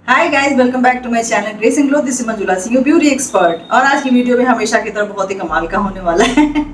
Hi guys, welcome back to my channel Grace and Glow. This is Manjula Singh, your beauty expert. और आज की video में हमेशा की तरह बहुत ही कमाल का होने वाला है।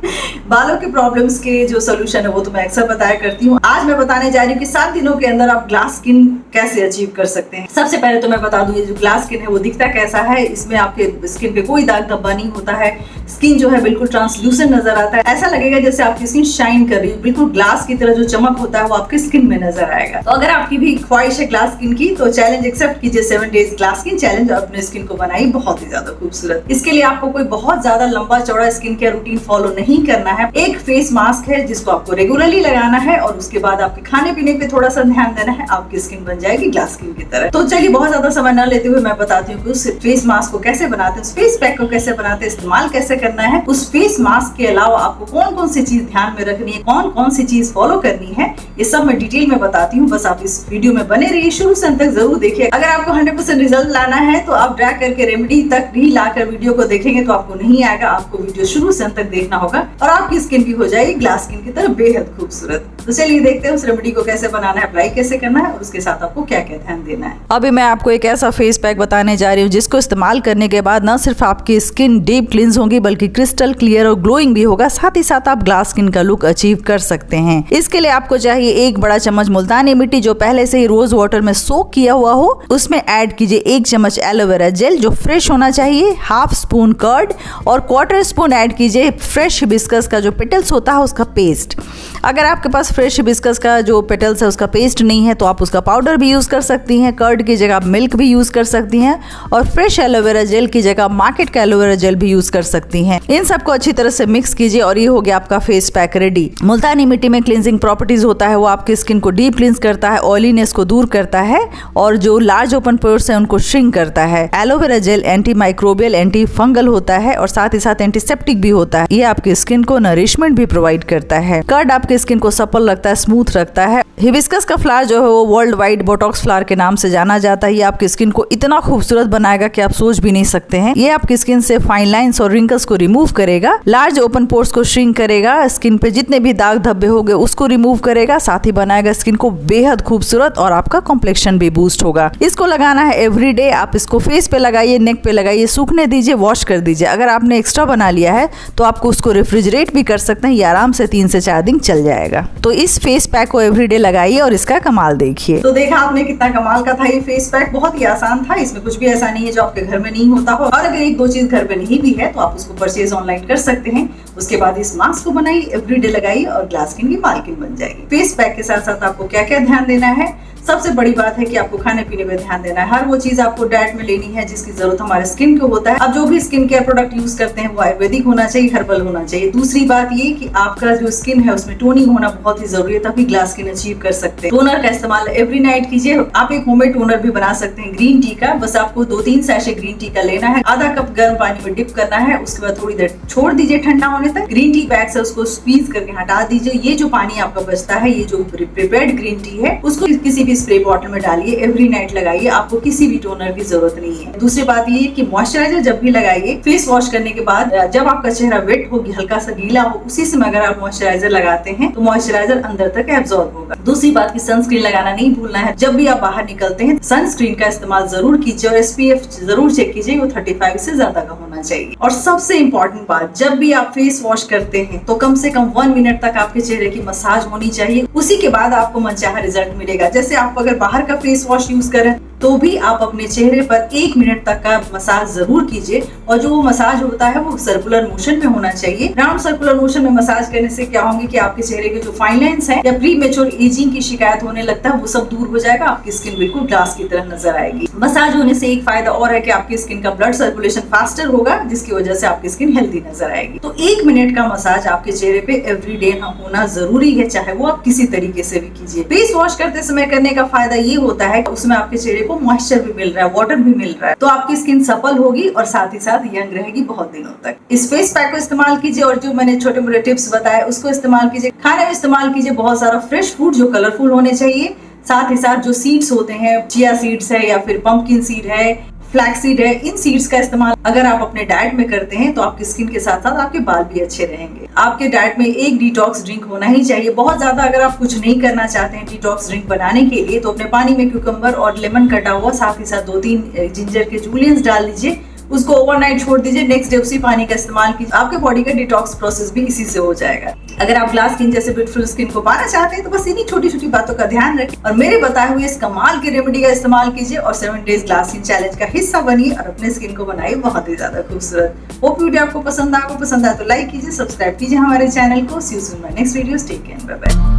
बालों के प्रॉब्लम्स के जो सोल्यूशन है वो तो मैं अक्सर बताया करती हूँ। आज मैं बताने जा रही हूँ कि 7 दिनों के अंदर आप ग्लास स्किन कैसे अचीव कर सकते हैं। सबसे पहले तो मैं बता दूं, ये जो ग्लास स्किन है वो दिखता कैसा है। इसमें आपके स्किन पे कोई दाग धब्बा नहीं होता है। स्किन जो है बिल्कुल ट्रांसल्यूसेंट नजर आता है। ऐसा लगेगा जैसे आपकी स्किन शाइन कर रही है, बिल्कुल ग्लास की तरह जो चमक होता है वो आपकी स्किन में नजर आएगा। तो अगर आपकी भी ख्वाहिश है ग्लास स्किन की तो चैलेंज एक्सेप्ट कीजिए, 7 डेज ग्लास स्किन चैलेंज, और अपने स्किन को बनाई बहुत ही ज्यादा खूबसूरत। इसके लिए आपको कोई बहुत ज्यादा लंबा चौड़ा स्किन केयर रूटीन फॉलो नहीं करना है। एक फेस मास्क है जिसको आपको रेगुलरली लगाना है और उसके बाद आपके खाने पीने पे थोड़ा सा ध्यान देना है, आपकी स्किन बन जाएगी ग्लास स्किन की तरह। तो चलिए बहुत ज्यादा समय न लेते हुए मैं बताती हूँ कि उस फेस मास्क को कैसे बनाते हैं, उस फेस पैक को कैसे बनाते हैं, इस्तेमाल कैसे करना है। उस फेस मास्क के अलावा आपको कौन कौन सी चीज ध्यान में रखनी है, कौन कौन सी चीज फॉलो करनी है, ये सब मैं डिटेल में बताती हूँ। बस आप इस वीडियो में बने रहिए, शुरू से अंत तक जरूर देखिए। अगर आपको 100% रिजल्ट लाना है तो आप ड्रैग करके रेमेडी तक भी लाकर वीडियो को देखेंगे तो आपको नहीं आएगा। आपको वीडियो शुरू से अंत तक देखना होगा और आपकी स्किन भी हो जाएगी ग्लास स्किन की तरह बेहद खूबसूरत। तो चलिए देखते हैं उस रेमेडी को कैसे बनाना है, अप्लाई कैसे करना है और उसके साथ आपको क्या क्या ध्यान देना है। अभी मैं आपको एक ऐसा फेस पैक बताने जा रही हूँ जिसको इस्तेमाल करने के बाद न सिर्फ आपकी स्किन डीप क्लींस होगी बल्कि क्रिस्टल क्लियर और ग्लोइंग भी होगा। साथ ही साथ आप ग्लास स्किन का लुक अचीव कर सकते हैं। इसके लिए आपको चाहिए 1 बड़ा चम्मच मुल्तानी मिट्टी जो पहले से ही रोज वाटर में सोक किया हुआ हो। उसमें ऐड कीजिए 1 चम्मच एलोवेरा जेल जो फ्रेश होना चाहिए, हाफ स्पून कर्ड और 1/4 स्पून ऐड कीजिए फ्रेश हिबिस्कस का जो पेटल्स होता है उसका पेस्ट। अगर आपके पास फ्रेश हिबिस्कस का जो पेटल्स है उसका पेस्ट नहीं है तो आप उसका पाउडर भी यूज कर सकती हैं। कर्ड की जगह आप मिल्क भी यूज कर सकती हैं और फ्रेश एलोवेरा जेल की जगह मार्केट का एलोवेरा जेल भी यूज कर सकती हैं। इन सबको अच्छी तरह से मिक्स कीजिए और ये हो गया आपका फेस पैक रेडी। मुल्तानी मिट्टी में क्लींजिंग प्रॉपर्टीज होता है, वो आपकी स्किन को डीप क्लींस करता है, ऑयलीनेस को दूर करता है और जो लार्ज ओपन पोर्स है उनको श्रिंक करता है। Aloe vera gel anti microbial, anti fungal होता है और साथ ही साथ एंटीसेप्टिक भी होता है। ये आपकी स्किन को नरिशमेंट भी प्रोवाइड करता है। कर्ड आपकी स्किन को सपल रखता है, स्मूथ रखता है। हिबिस्कस का फ्लावर जो है वो वर्ल्ड वाइड बोटॉक्स फ्लावर के नाम से जाना जाता है। ये आपकी स्किन को इतना खूबसूरत बनाएगा कि आप सोच भी नहीं सकते हैं। ये आपकी स्किन से फाइन लाइंस और रिंकल्स को रिमूव करेगा, लार्ज ओपन पोर्स को श्रिंक करेगा, स्किन पे जितने भी दाग धब्बे हो गए उसको रिमूव करेगा, साथ ही बनाएगा स्किन को बेहद खूबसूरत और आपका कॉम्प्लेक्शन भी बूस्ट होगा। इसको लगाना है एवरीडे। आप इसको फेस पे लगाइए, नेक पे लगाइए, सूखने दीजिए, वॉश कर दीजिए। अगर आपने एक्स्ट्रा बना लिया है तो आपको उसको रेफ्रिजरेट भी कर सकते हैं, ये आराम से 3 से 4 दिन चल जाएगा। तो इस फेस पैक को एवरीडे लगाइए और इसका कमाल देखिए। तो देखा आपने कितना कमाल का था ये फेस पैक, बहुत ही आसान था। इसमें कुछ भी ऐसा नहीं है जो आपके घर में नहीं होता हो। और अगर 1-2 चीज घर पे नहीं भी है तो आप उसको परचेज ऑनलाइन कर सकते हैं। उसके बाद इस मास्क को बनाइए, एवरीडे लगाइए और ग्लास स्किन की मालकिन बन जाएगी। फेस पैक के साथ साथ आपको क्या क्या ध्यान देना है, सबसे बड़ी बात है कि आपको खाने पीने में ध्यान देना है। हर वो चीज आपको डाइट में लेनी है जिसकी जरूरत हमारे स्किन को होता है। अब जो भी स्किन केयर प्रोडक्ट यूज करते हैं वो आयुर्वेदिक होना चाहिए, हर्बल होना चाहिए। दूसरी बात ये कि आपका जो स्किन है उसमें टोनिंग होना बहुत ही जरूरी है, तभी ग्लास स्किन अचीव कर सकते हैं। टोनर का इस्तेमाल एवरी नाइट कीजिए। आप एक होममेड टोनर भी बना सकते हैं ग्रीन टी का। बस आपको 2-3 सैशे ग्रीन टी का लेना है, आधा कप गर्म पानी में डिप करना है, उसके बाद थोड़ी देर छोड़ दीजिए ठंडा होने तक। ग्रीन टी बैग से उसको स्क्वीज करके हटा दीजिए। ये जो पानी आपका बचता है, ये जो प्रिपेयर्ड ग्रीन टी है, उसको किसी भी स्प्रे बॉटल में डालिए, एवरी नाइट लगाइए। आपको किसी भी टोनर की जरूरत नहीं है। दूसरी बात ये कि मॉइस्चराइजर जब भी लगाइए, फेस वॉश करने के बाद जब आपका चेहरा वेट हो, हल्का सा गीला हो, उसी समय अगर आप मॉइस्चराइजर लगाते हैं तो मॉइस्चराइजर अंदर तक एब्जॉर्ब होगा। दूसरी बात की सनस्क्रीन लगाना नहीं भूलना है। जब भी आप बाहर निकलते हैं सनस्क्रीन का इस्तेमाल जरूर कीजिए और SPF जरूर चेक कीजिए, वो 35 से ज्यादा का होना चाहिए। और सबसे इंपॉर्टेंट बात, जब भी आप फेस वॉश करते हैं तो कम से कम 1 मिनट तक आपके चेहरे की मसाज होनी चाहिए। उसी के बाद आपको मनचाहा रिजल्ट मिलेगा। जैसे आप अगर बाहर का फेस वॉश यूज करें तो भी आप अपने चेहरे पर 1 मिनट तक का मसाज जरूर कीजिए। और जो वो मसाज होता है वो सर्कुलर मोशन में होना चाहिए। राउंड सर्कुलर मोशन में मसाज करने से क्या होंगे कि आपके चेहरे के जो फाइन लाइंस हैं या प्रीमेच्योर एजिंग की शिकायत होने लगता है वो सब दूर हो जाएगा। आपकी स्किन बिल्कुल ग्लास की तरह नजर आएगी। मसाज होने से एक फायदा और है कि आपकी स्किन का ब्लड सर्कुलेशन फास्टर होगा, जिसकी वजह से आपकी स्किन हेल्दी नजर आएगी। तो 1 मिनट का मसाज आपके चेहरे पे एवरीडे होना जरूरी है, चाहे वो आप किसी तरीके से भी कीजिए। फेस वॉश करते समय करने का फायदा ये होता है कि उसमें आपके चेहरे को मॉइस्चर भी मिल रहा है, वाटर भी मिल रहा है, तो आपकी स्किन सफल होगी और साथ ही साथ यंग रहेगी बहुत दिनों तक। इस फेस पैक को इस्तेमाल कीजिए और जो मैंने छोटे मोटे टिप्स बताए उसको इस्तेमाल कीजिए। खाने में इस्तेमाल कीजिए बहुत सारा फ्रेश फूड जो कलरफुल होने चाहिए। साथ ही साथ जो सीड्स होते हैं, चिया सीड्स है या फिर पंपकिन सीड है, फ्लैक्सीड है, इन सीड्स का इस्तेमाल अगर आप अपने डाइट में करते हैं तो आपकी स्किन के साथ साथ आपके बाल भी अच्छे रहेंगे। आपके डाइट में एक डिटॉक्स ड्रिंक होना ही चाहिए। बहुत ज्यादा अगर आप कुछ नहीं करना चाहते हैं डिटॉक्स ड्रिंक बनाने के लिए, तो अपने पानी में क्यूकम्बर और लेमन कटा हुआ, साथ ही साथ 2-3 जिंजर के जूलियंस डाल दीजिए, उसको ओवरनाइट छोड़ दीजिए, नेक्स्ट डे उसी पानी का इस्तेमाल कीजिए। आपके बॉडी का डिटॉक्स प्रोसेस भी इसी से हो जाएगा। अगर आप ग्लास स्किन जैसे ब्यूटीफुल स्किन को पाना चाहते हैं तो बस इन्हीं छोटी छोटी बातों का ध्यान रखें और मेरे बताए हुए इस कमाल की रेमेडी का इस्तेमाल कीजिए और 7 डेज ग्लास स्किन चैलेंज का हिस्सा बनिए और अपने स्किन को बनाइए बहुत ही ज्यादा खूबसूरत। होप वीडियो आपको पसंद आए तो लाइक कीजिए, सब्सक्राइब कीजिए हमारे चैनल को। See you soon my next video, take care, bye bye.